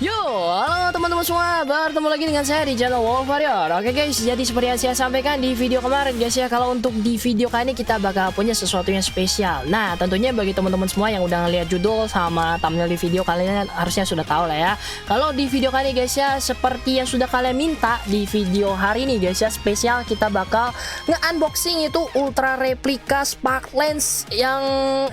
Yo, halo teman-teman semua, bertemu lagi dengan saya di channel Wolf Warrior. Oke guys, jadi seperti yang saya sampaikan di video kemarin guys ya, kalau untuk di video kali ini kita bakal punya sesuatu yang spesial. Nah, tentunya bagi teman-teman semua yang udah ngeliat judul sama thumbnail di video kalian harusnya sudah tahu lah ya. Kalau di video kali ini guys ya, seperti yang sudah kalian minta di video hari ini guys ya, spesial kita bakal nge-unboxing itu ultra replika Spark Lens yang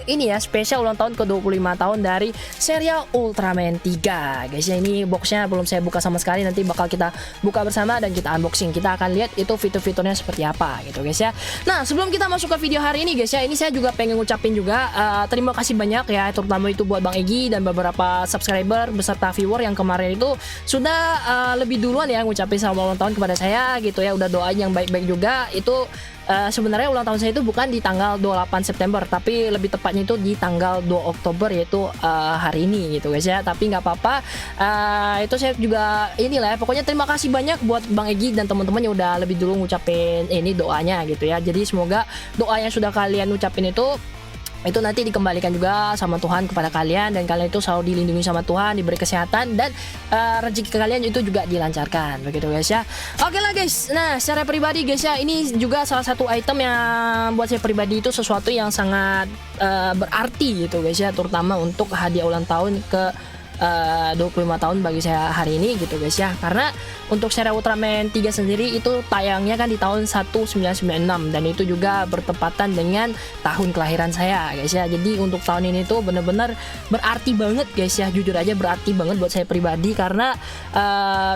ini ya, spesial ulang tahun ke-25 tahun dari serial Ultraman 3 guys ya. Ini boxnya belum saya buka sama sekali, nanti bakal kita buka bersama dan kita unboxing. Kita akan lihat itu fitur-fiturnya seperti apa gitu guys ya. Nah, sebelum kita masuk ke video hari ini guys ya, ini saya juga pengen ngucapin juga terima kasih banyak ya, terutama itu buat Bang Egi dan beberapa subscriber beserta viewer yang kemarin itu sudah lebih duluan ya ngucapin selamat ulang tahun kepada saya gitu ya, udah doain yang baik-baik juga. Itu sebenarnya ulang tahun saya itu bukan di tanggal 28 September, tapi lebih tepatnya itu di tanggal 2 Oktober, yaitu hari ini gitu guys ya. Tapi nggak apa-apa, itu saya juga inilah ya, pokoknya terima kasih banyak buat Bang Egi dan teman-teman yang udah lebih dulu ngucapin ini doanya gitu ya. Jadi semoga doa yang sudah kalian ucapin itu nanti dikembalikan juga sama Tuhan kepada kalian, dan kalian itu selalu dilindungi sama Tuhan, diberi kesehatan, dan rezeki kalian itu juga dilancarkan begitu guys ya. Oke lah guys, nah secara pribadi guys ya, ini juga salah satu item yang buat saya pribadi itu sesuatu yang sangat berarti gitu guys ya, terutama untuk hadiah ulang tahun ke 25 tahun bagi saya hari ini gitu guys ya. Karena untuk serial Ultraman 3 sendiri itu tayangnya kan di tahun 1996, dan itu juga bertepatan dengan tahun kelahiran saya guys ya. Jadi untuk tahun ini tuh bener-bener berarti banget guys ya, jujur aja berarti banget buat saya pribadi, karena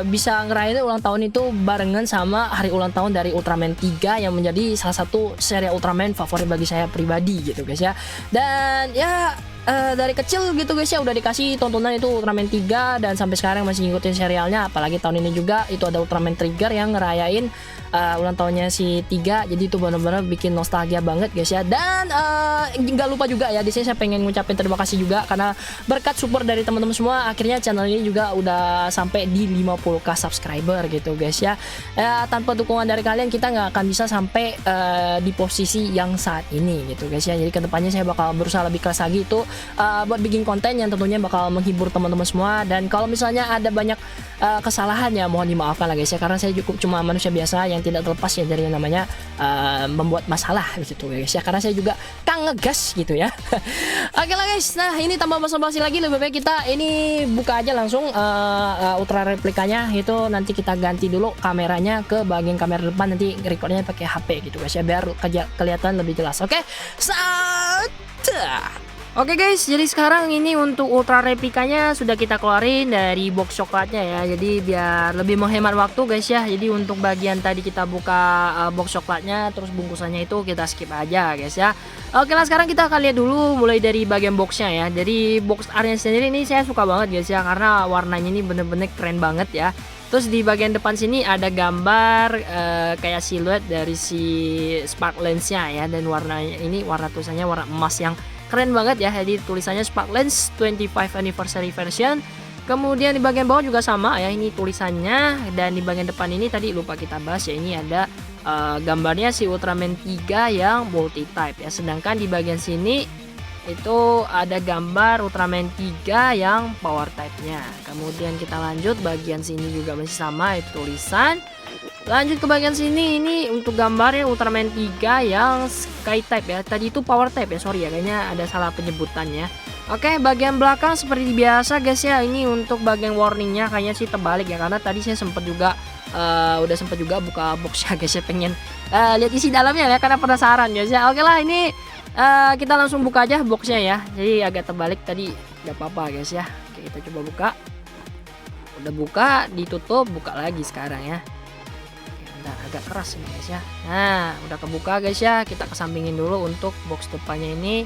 bisa ngerayain ulang tahun itu barengan sama hari ulang tahun dari Ultraman 3 yang menjadi salah satu serial Ultraman favorit bagi saya pribadi gitu guys ya. Dan ya dari kecil gitu guys ya udah dikasih tontonan itu Ultraman 3, dan sampai sekarang masih ngikutin serialnya. Apalagi tahun ini juga itu ada Ultraman Trigger yang ngerayain ulang tahunnya si 3, jadi itu benar-benar bikin nostalgia banget guys ya. Dan nggak lupa juga ya, di sini saya pengen ngucapin terima kasih juga karena berkat support dari teman-teman semua, akhirnya channel ini juga udah sampai di 50k subscriber gitu guys ya. Tanpa dukungan dari kalian kita nggak akan bisa sampai di posisi yang saat ini gitu guys ya. Jadi kedepannya saya bakal berusaha lebih keras lagi itu buat bikin konten yang tentunya bakal menghibur teman-teman semua. Dan kalau misalnya ada banyak kesalahan ya mohon dimaafkan lah guys ya, karena saya cukup cuma manusia biasa yang tidak terlepas ya dari yang namanya membuat masalah gitu guys ya, karena saya juga kang ngegas gitu ya. Oke lah guys, nah ini tambah basa-basi lagi, lebih baik kita ini buka aja langsung ultra replikanya. Itu nanti kita ganti dulu kameranya ke bagian kamera depan, nanti recordnya pakai HP gitu guys ya, biar kelihatan lebih jelas. Oke, Oke guys, jadi sekarang ini untuk ultra replikanya sudah kita keluarin dari box coklatnya ya. Jadi biar lebih menghemat waktu guys ya. Jadi untuk bagian tadi kita buka box coklatnya, terus bungkusannya itu kita skip aja guys ya. Oke lah, sekarang kita akan lihat dulu mulai dari bagian boxnya ya. Jadi box artnya sendiri ini saya suka banget guys ya, karena warnanya ini bener-bener keren banget ya. Terus di bagian depan sini ada gambar kayak siluet dari si Spark Lens-nya ya, dan warnanya ini warna tulisannya warna emas yang keren banget ya. Jadi tulisannya Spark Lens 25 Anniversary Version. Kemudian di bagian bawah juga sama ya, ini tulisannya. Dan di bagian depan ini tadi lupa kita bahas ya, ini ada gambarnya si Ultraman 3 yang multi type ya. Sedangkan di bagian sini itu ada gambar Ultraman 3 yang power type-nya. Kemudian kita lanjut, bagian sini juga masih sama itu tulisan. Lanjut ke bagian sini, ini untuk gambarnya Ultraman 3 yang sky type ya. Tadi itu power type ya, sorry ya, kayaknya ada salah penyebutannya. Oke, bagian belakang seperti biasa guys ya. Ini untuk bagian warningnya kayaknya sih terbalik ya, karena tadi saya sempat juga udah sempat juga buka boxnya guys ya, pengen lihat isi dalamnya ya, karena penasaran guys ya. Oke lah, ini kita langsung buka aja boxnya ya. Jadi agak terbalik tadi, gak apa-apa guys ya. Oke, kita coba buka. Udah buka, ditutup, buka lagi sekarang ya. Agak keras ini guys ya. Nah, udah kebuka guys ya. Kita kesampingin dulu untuk box depannya ini.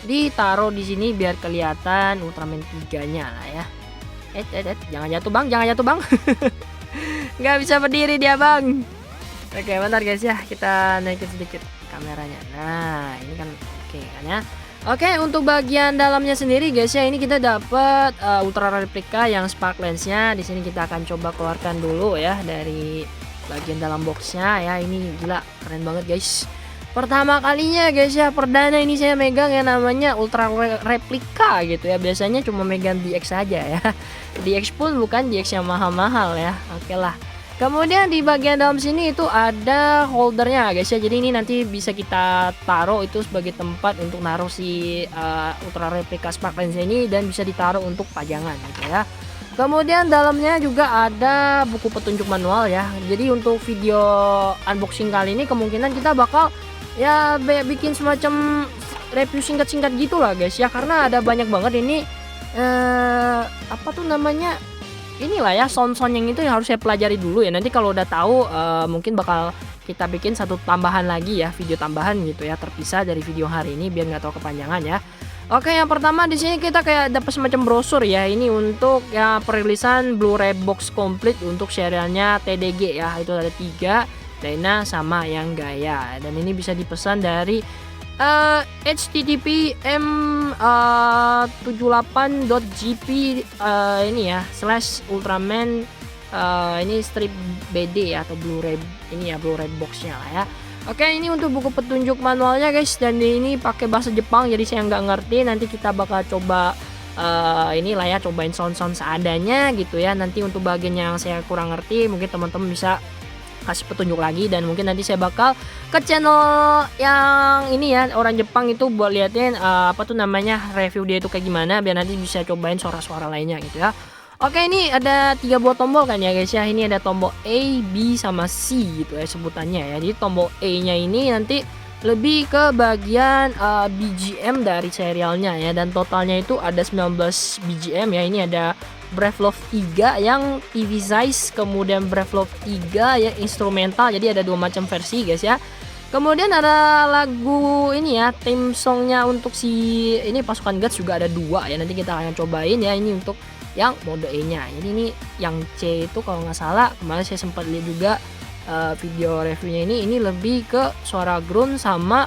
Ditaruh di sini biar kelihatan Ultraman 3-nya lah ya. Jangan jatuh bang, jangan jatuh bang. Nggak bisa berdiri dia bang. Oke, bentar guys ya. Kita naikin sedikit kameranya. Nah, ini kan oke kan ya. Oke, untuk bagian dalamnya sendiri guys ya, ini kita dapat ultra replika yang Spark Lens-nya. Di sini kita akan coba keluarkan dulu ya dari bagian dalam boxnya ya. Ini gila keren banget guys. Pertama kalinya guys ya, perdana ini saya megang yang namanya Ultra Replika gitu ya. Biasanya cuma megang DX saja ya. DX pun bukan DX yang mahal-mahal ya. Oke lah. Kemudian di bagian dalam sini itu ada holdernya guys ya. Jadi ini nanti bisa kita taruh itu sebagai tempat untuk naruh si Ultra Replika Spark Lens ini, dan bisa ditaruh untuk pajangan gitu ya. Kemudian dalamnya juga ada buku petunjuk manual ya. Jadi untuk video unboxing kali ini kemungkinan kita bakal ya bikin semacam review singkat-singkat gitulah guys ya, karena ada banyak banget ini apa tuh namanya, inilah ya sound-sound yang itu yang harus saya pelajari dulu ya. Nanti kalau udah tahu mungkin bakal kita bikin satu tambahan lagi ya, video tambahan gitu ya, terpisah dari video hari ini biar nggak tahu kepanjangan ya. Oke, yang pertama di sini kita kayak dapat semacam brosur ya. Ini untuk ya perilisan Blu-ray box komplit untuk serialnya TDG ya. Itu ada 3, Dyna sama yang Gaia. Dan ini bisa dipesan dari http m78.gp ini ya /Ultraman ini strip BD ya, atau Blu-ray ini ya, Blu-ray boxnya lah ya. Oke, ini untuk buku petunjuk manualnya guys, dan ini pakai bahasa Jepang jadi saya nggak ngerti. Nanti kita bakal coba inilah ya, cobain sound-sound seadanya gitu ya. Nanti untuk bagian yang saya kurang ngerti mungkin teman-teman bisa kasih petunjuk lagi, dan mungkin nanti saya bakal ke channel yang ini ya, orang Jepang itu, buat liatin apa tuh namanya, review dia itu kayak gimana, biar nanti bisa cobain suara-suara lainnya gitu ya. Oke, ini ada 3 buah tombol kan ya guys ya. Ini ada tombol A, B sama C gitu ya sebutannya ya. Jadi tombol A nya ini nanti lebih ke bagian BGM dari serialnya ya, dan totalnya itu ada 19 BGM ya. Ini ada Brave Love 3 yang TV size, kemudian Brave Love 3 yang instrumental. Jadi ada 2 macam versi guys ya. Kemudian ada lagu ini ya, theme songnya untuk si ini Pasukan Guts juga ada 2 ya. Nanti kita akan cobain ya, ini untuk yang mode E nya. Jadi ini yang C itu kalau nggak salah kemarin saya sempat lihat juga video reviewnya, ini lebih ke suara ground sama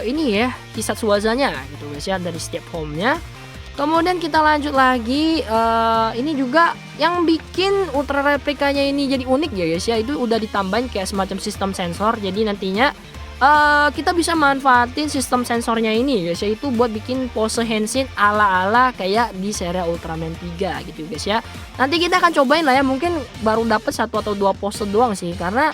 ini ya, Hisat Suwazanya gitu guys ya, dari Step Home-nya. Kemudian kita lanjut lagi, ini juga yang bikin Ultra Replikanya ini jadi unik ya guys ya, itu udah ditambahin kayak semacam sistem sensor. Jadi nantinya kita bisa manfaatin sistem sensornya ini guys ya, itu buat bikin pose henshin ala-ala kayak di serial Ultraman 3 gitu guys ya. Nanti kita akan cobain lah ya, mungkin baru dapat 1 atau 2 pose doang sih, karena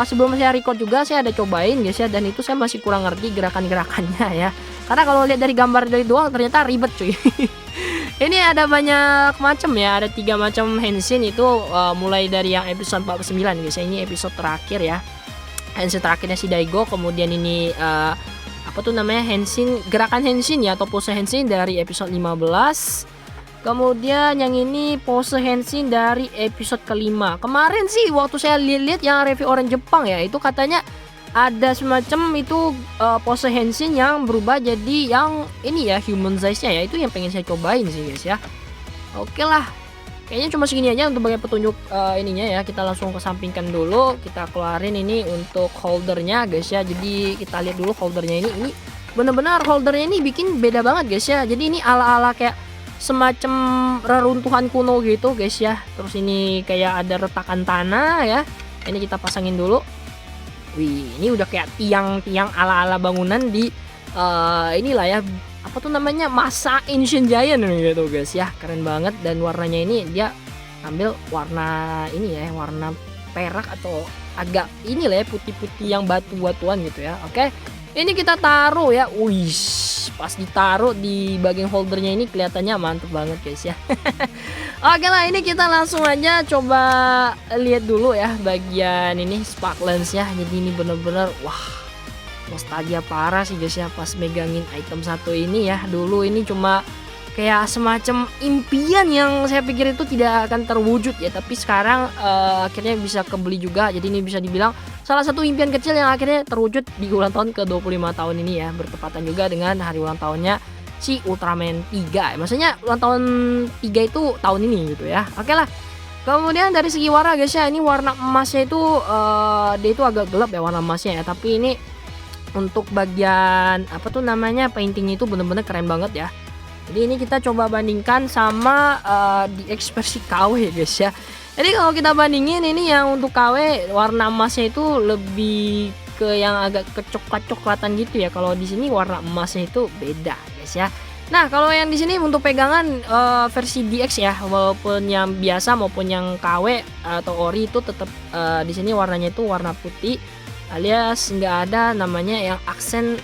sebelum saya record juga saya ada cobain guys ya, dan itu saya masih kurang ngerti gerakan-gerakannya ya. Karena kalau lihat dari gambar dari doang ternyata ribet cuy. Ini ada banyak macam ya, ada 3 macam henshin itu, mulai dari yang episode 49 guys ya. Ini episode terakhir ya, henshin terakhirnya si Daigo. Kemudian ini apa tuh namanya, henshin, gerakan henshin ya, atau pose henshin dari episode 15. Kemudian yang ini pose henshin dari episode kelima. Kemarin sih waktu saya lihat yang review orang Jepang ya, itu katanya ada semacam itu pose henshin yang berubah jadi yang ini ya, human size nya ya. Itu yang pengen saya cobain sih guys ya. Oke lah, kayaknya cuma segini aja untuk bagian petunjuk ininya ya. Kita langsung kesampingkan dulu, kita keluarin ini untuk holdernya guys ya. Jadi kita lihat dulu holdernya ini bener-bener holdernya ini bikin beda banget guys ya. Jadi ini ala-ala kayak semacam reruntuhan kuno gitu guys ya. Terus ini kayak ada retakan tanah ya. Ini kita pasangin dulu. Wih, ini udah kayak tiang-tiang ala-ala bangunan di inilah ya, apa tuh namanya, masa Ancient Giant gitu guys ya. Keren banget, dan warnanya ini dia ambil warna ini ya, warna perak atau agak inilah ya, putih-putih yang batu-batuan gitu ya. Oke, ini kita taruh ya. Wih, pas ditaruh di bagian holdernya ini kelihatannya mantep banget guys ya. Oke lah, ini kita langsung aja coba lihat dulu ya bagian ini spark lens ya. Jadi ini bener-bener wah, nostalgia parah sih guys ya pas megangin item satu ini ya. Dulu ini cuma kayak semacam impian yang saya pikir itu tidak akan terwujud ya, tapi sekarang akhirnya bisa kebeli juga. Jadi ini bisa dibilang salah satu impian kecil yang akhirnya terwujud di ulang tahun ke 25 tahun ini ya, bertepatan juga dengan hari ulang tahunnya si Ultraman 3. Maksudnya ulang tahun 3 itu tahun ini gitu ya. Oke lah. Kemudian dari segi warna guys ya, ini warna emasnya itu dia itu agak gelap ya warna emasnya ya, tapi ini untuk bagian apa tuh namanya, paintingnya itu bener-bener keren banget ya. Jadi ini kita coba bandingkan sama di versi KW ya guys ya. Jadi kalau kita bandingin ini yang untuk KW warna emasnya itu lebih ke yang agak kecoklat-coklatan gitu ya. Kalau di sini warna emasnya itu beda guys ya. Nah, kalau yang di sini untuk pegangan versi DX ya, walaupun yang biasa maupun yang KW atau ori itu tetap di sini warnanya itu warna putih, alias nggak ada namanya yang aksen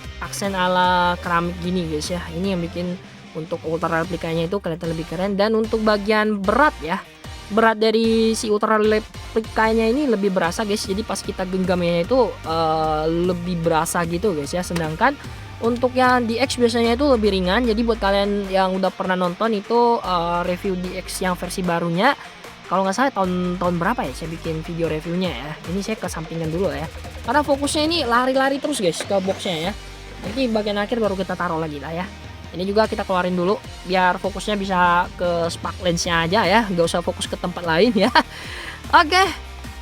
ala keramik gini guys ya. Ini yang bikin untuk ultra replikanya itu kelihatan lebih keren. Dan untuk bagian berat ya, berat dari si ultra replikanya ini lebih berasa guys. Jadi pas kita genggamnya itu lebih berasa gitu guys ya. Sedangkan untuk yang DX biasanya itu lebih ringan. Jadi buat kalian yang udah pernah nonton itu review DX yang versi barunya, kalau nggak salah tahun berapa ya saya bikin video reviewnya ya. Ini saya kesampingan dulu ya, karena fokusnya ini lari-lari terus guys ke boxnya ya. Nanti bagian akhir baru kita taruh lagi lah ya. Ini juga kita keluarin dulu biar fokusnya bisa ke spark lensnya aja ya, nggak usah fokus ke tempat lain ya. Oke,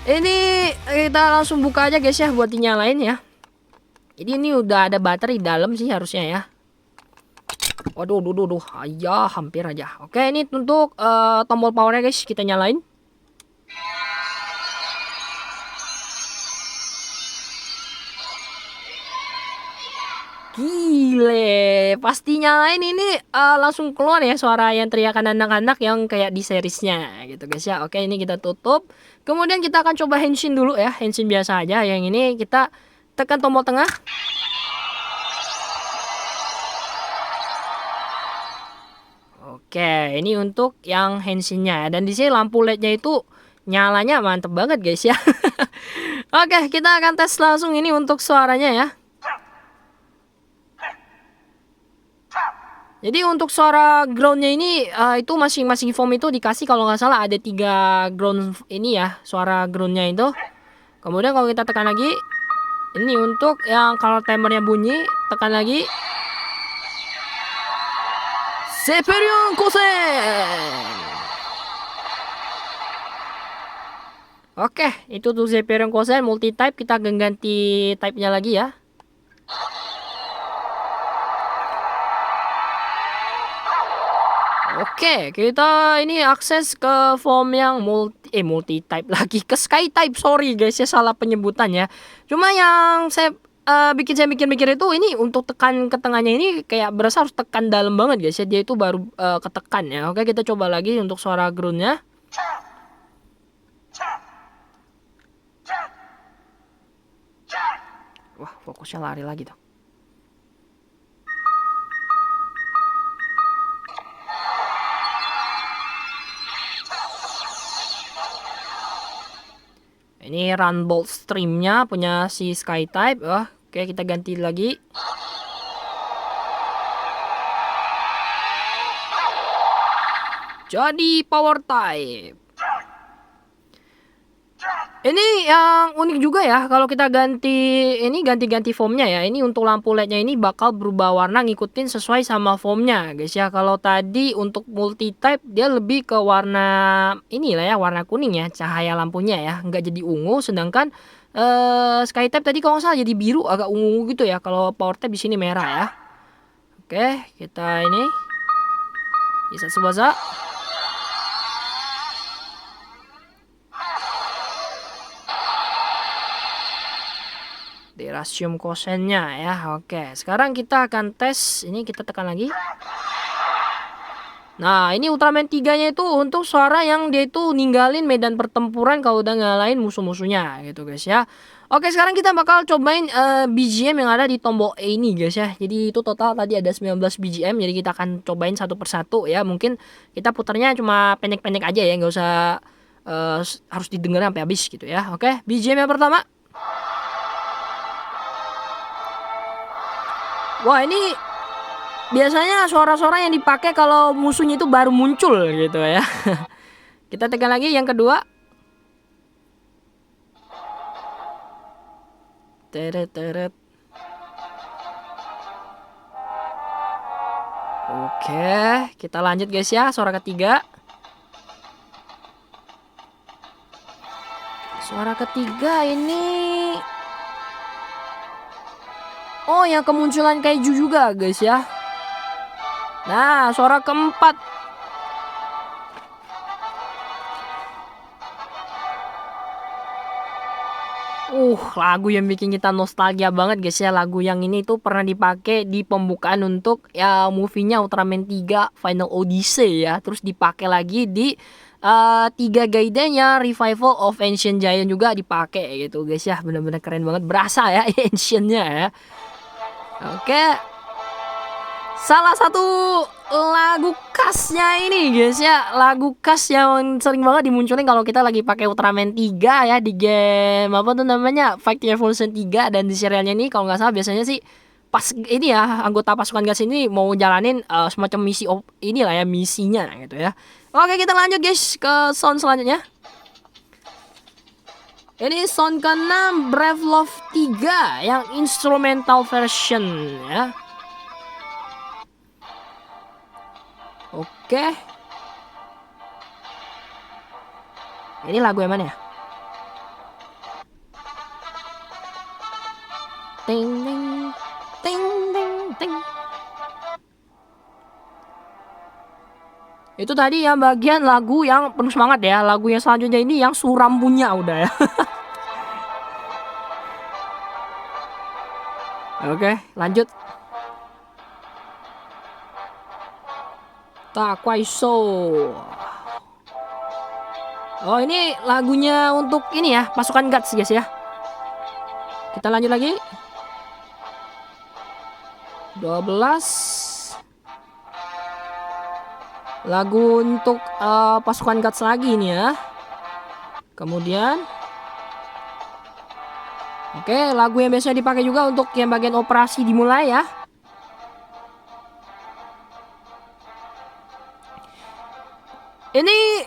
ini kita langsung buka aja guys ya buat dinyalain ya. Jadi ini udah ada baterai di dalam sih harusnya ya. Waduh, ya hampir aja. Oke, ini untuk tombol powernya guys, kita nyalain. Gile, pasti nyalain ini langsung keluar ya suara yang teriakan anak-anak yang kayak di seriesnya gitu guys ya. Oke, ini kita tutup. Kemudian kita akan coba henshin dulu ya, henshin biasa aja. Yang ini kita tekan tombol tengah. Oke, ini untuk yang henshinnya. Dan di sini lampu LED-nya itu nyalanya mantep banget guys ya. Oke, kita akan tes langsung ini untuk suaranya ya. Jadi untuk suara groundnya ini itu masing-masing foam itu dikasih kalau nggak salah ada 3 ground ini ya, suara groundnya itu. Kemudian kalau kita tekan lagi, ini untuk yang kalau timernya bunyi, tekan lagi. Seperion Kosen. Oke, itu tuh Seperion Kosen multi type, kita ganti type-nya lagi ya. Oke, kita ini akses ke form yang multi type lagi, ke sky type. Sorry guys ya, salah penyebutan ya. Cuma yang saya bikin saya mikir-mikir itu, ini untuk tekan ke tengahnya ini kayak berasa harus tekan dalam banget guys ya. Dia itu baru ketekan ya. Oke, kita coba lagi untuk suara groundnya. Wah, fokusnya lari lagi tuh. Ini Runbolt streamnya punya si Skytype. Oke, kita ganti lagi. Jadi power type. Ini yang unik juga ya, kalau kita ganti foamnya ya. Ini untuk lampu LED-nya ini bakal berubah warna ngikutin sesuai sama foamnya guys ya. Kalau tadi untuk multi type dia lebih ke warna inilah ya, warna kuning ya cahaya lampunya ya, nggak jadi ungu. Sedangkan sky type tadi kalau nggak salah jadi biru agak ungu gitu ya. Kalau power type di sini merah ya. Oke, kita ini bisa subasa. Derasium kosennya ya. Oke, sekarang kita akan tes. Ini kita tekan lagi. Nah, ini Ultraman 3-nya itu untuk suara yang dia itu ninggalin medan pertempuran kalau udah ngalahin musuh-musuhnya gitu guys ya. Oke, sekarang kita bakal cobain BGM yang ada di tombol E ini guys ya. Jadi itu total tadi ada 19 BGM. Jadi kita akan cobain satu persatu ya. Mungkin kita putarnya cuma pendek-pendek aja ya, nggak usah harus didengar sampai habis gitu ya. Oke, BGM yang pertama. Wah, ini biasanya suara-suara yang dipakai kalau musuhnya itu baru muncul gitu ya. Kita tekan lagi yang kedua. Teret. Oke, kita lanjut guys ya, suara ketiga. Suara ketiga ini yang kemunculan kaiju juga guys ya. Nah, suara keempat. Lagu yang bikin kita nostalgia banget guys ya. Lagu yang ini tuh pernah dipakai di pembukaan untuk ya movie-nya Ultraman 3 Final Odyssey ya. Terus dipakai lagi di 3 Gaiden-nya Revival of Ancient Giant juga dipakai gitu guys ya. Bener-bener keren banget, berasa ya Ancient-nya ya. Oke. Salah satu lagu khasnya ini guys ya, lagu khas yang sering banget dimunculin kalau kita lagi pakai Ultraman 3 ya di game apa tuh namanya Fight Evolution 3, dan di serialnya ini kalau nggak salah biasanya sih pas ini ya anggota pasukan gas ini mau jalanin semacam misi inilah ya misinya gitu ya. Oke, kita lanjut guys ke sound selanjutnya. Ini sound ke-6 Brave Love 3 yang instrumental version ya. Oke. Ini lagu yang mana ya? Ting ting ting ting ting. Itu tadi yang bagian lagu yang penuh semangat ya. Lagu yang selanjutnya ini yang suram punya udah ya. Oke, lanjut. Takwaiso. Oh, ini lagunya untuk ini ya, pasukan Guts guys ya. Kita lanjut lagi. 12. Lagu untuk pasukan Guts lagi ini ya. Kemudian oke, lagu yang biasa dipakai juga untuk yang bagian operasi dimulai ya. Ini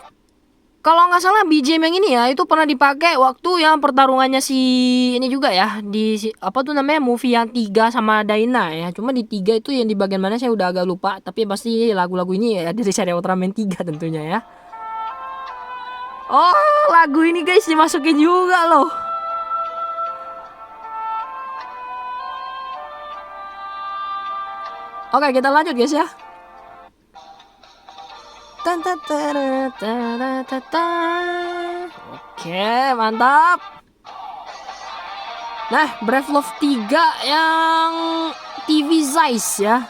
kalau nggak salah BGM yang ini ya itu pernah dipakai waktu yang pertarungannya si ini juga ya di apa tuh namanya movie yang 3 sama Daina ya. Cuma di 3 itu yang di bagian mana saya udah agak lupa, tapi pasti lagu-lagu ini ya dari seri Ultraman 3 tentunya ya. Oh, lagu ini guys dimasukin juga loh. Oke, kita lanjut guys ya. Oke, mantap. Nah, Brave Love 3 yang TV Zeiss ya.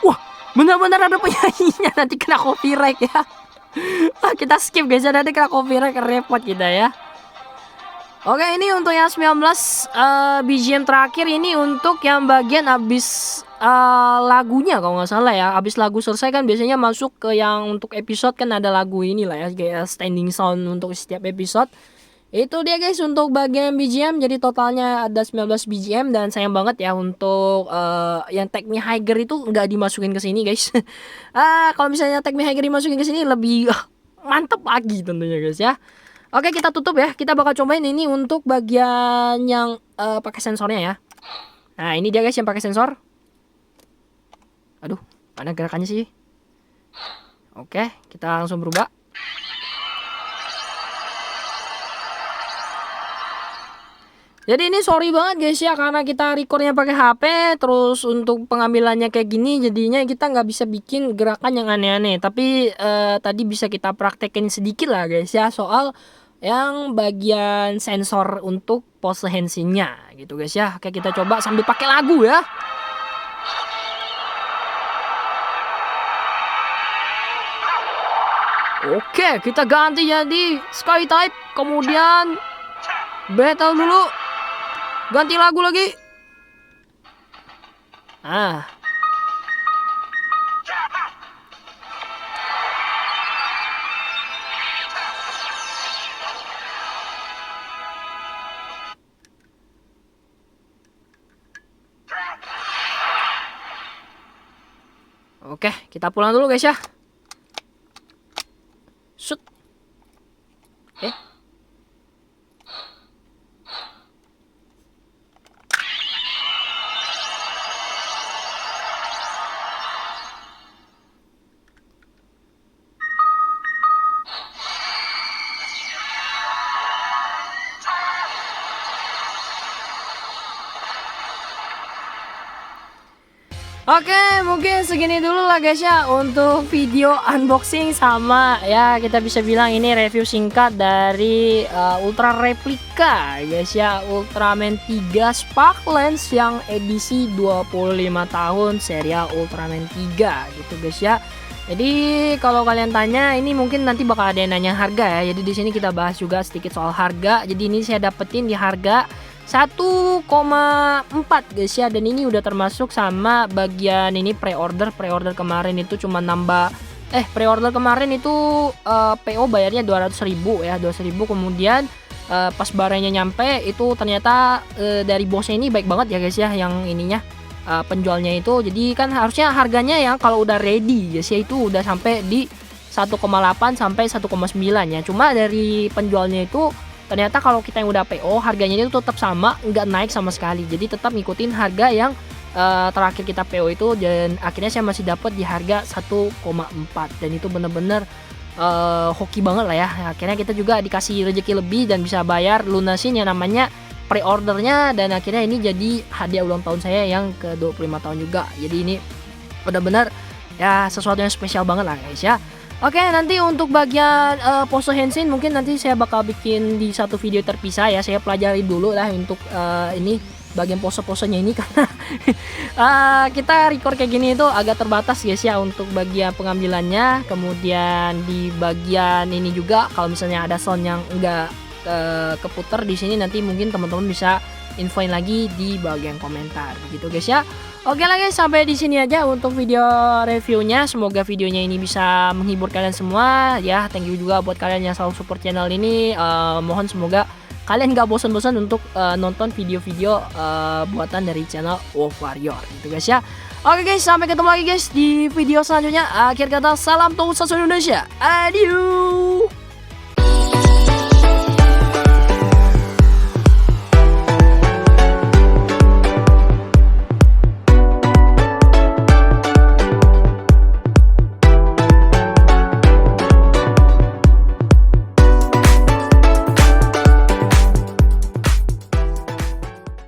Wah, benar-benar ada penyanyinya, nanti kena copyright ya. Kita skip guys ya, nanti kena copyright, repot kita ya. Oke, ini untuk yang 19 BGM terakhir ini untuk yang bagian abis lagunya kalau nggak salah ya. Abis lagu selesai kan biasanya masuk ke yang untuk episode kan ada lagu inilah ya, kayak standing sound untuk setiap episode. Itu dia guys untuk bagian BGM, jadi totalnya ada 19 BGM, dan sayang banget ya untuk yang Take Me Higher itu nggak dimasukin ke sini guys. Kalau misalnya Take Me Higher dimasukin ke sini lebih mantep lagi tentunya guys ya. Oke, kita tutup ya. Kita bakal cobain ini untuk bagian yang pakai sensornya ya. Nah, ini dia guys yang pakai sensor. Aduh, mana gerakannya sih? Oke, kita langsung berubah. Jadi ini sorry banget guys ya, karena kita recordnya pakai HP, terus untuk pengambilannya kayak gini, jadinya kita nggak bisa bikin gerakan yang aneh-aneh. Tapi tadi bisa kita praktekin sedikit lah guys ya, soal yang bagian sensor untuk pose hands-nya gitu guys ya. Oke, kita coba sambil pakai lagu ya. Oke, kita ganti jadi Sky Type, kemudian battle dulu, ganti lagu lagi. Oke, kita pulang dulu guys ya. Shoot. Oke, mungkin segini dulu lah guys ya untuk video unboxing sama ya kita bisa bilang ini review singkat dari Ultra Replika guys ya, Ultraman 3 Spark Lens yang edisi 25 tahun serial Ultraman 3 gitu guys ya. Jadi kalau kalian tanya ini mungkin nanti bakal ada yang nanya harga ya. Jadi di sini kita bahas juga sedikit soal harga. Jadi ini saya dapetin di harga 1,4 guys ya, dan ini udah termasuk sama bagian ini pre-order kemarin itu cuma nambah pre-order kemarin itu PO bayarnya 200.000 ya, 200.000, kemudian pas barangnya nyampe itu ternyata dari bosnya ini baik banget ya guys ya, yang ininya penjualnya itu. Jadi kan harusnya harganya yang kalau udah ready guys ya itu udah sampai di 1,8 sampai 1,9 ya, cuma dari penjualnya itu ternyata kalau kita yang udah PO harganya itu tetap sama, nggak naik sama sekali. Jadi tetap ngikutin harga yang terakhir kita PO itu, dan akhirnya saya masih dapat di harga 1,4, dan itu bener-bener hoki banget lah ya. Akhirnya kita juga dikasih rezeki lebih dan bisa bayar lunasin yang namanya pre-ordernya, dan akhirnya ini jadi hadiah ulang tahun saya yang ke 25 tahun juga. Jadi ini benar-benar ya sesuatu yang spesial banget lah guys ya. Oke, nanti untuk bagian pose Henshin mungkin nanti saya bakal bikin di satu video terpisah ya. Saya pelajari dulu lah untuk ini bagian pose-posenya ini karena kita record kayak gini itu agak terbatas guys ya untuk bagian pengambilannya. Kemudian di bagian ini juga kalau misalnya ada sound yang enggak keputar di sini, nanti mungkin teman-teman bisa infoin lagi di bagian komentar gitu guys ya. Oke lah guys, sampai di sini aja untuk video reviewnya. Semoga videonya ini bisa menghibur kalian semua ya. Thank you juga buat kalian yang selalu support channel ini. Mohon semoga kalian gak bosan-bosan untuk nonton video-video buatan dari channel Wolf Warrior gitu guys ya. Oke guys, sampai ketemu lagi guys di video selanjutnya. Akhir kata, salam Tokusatsu Indonesia. Adieu.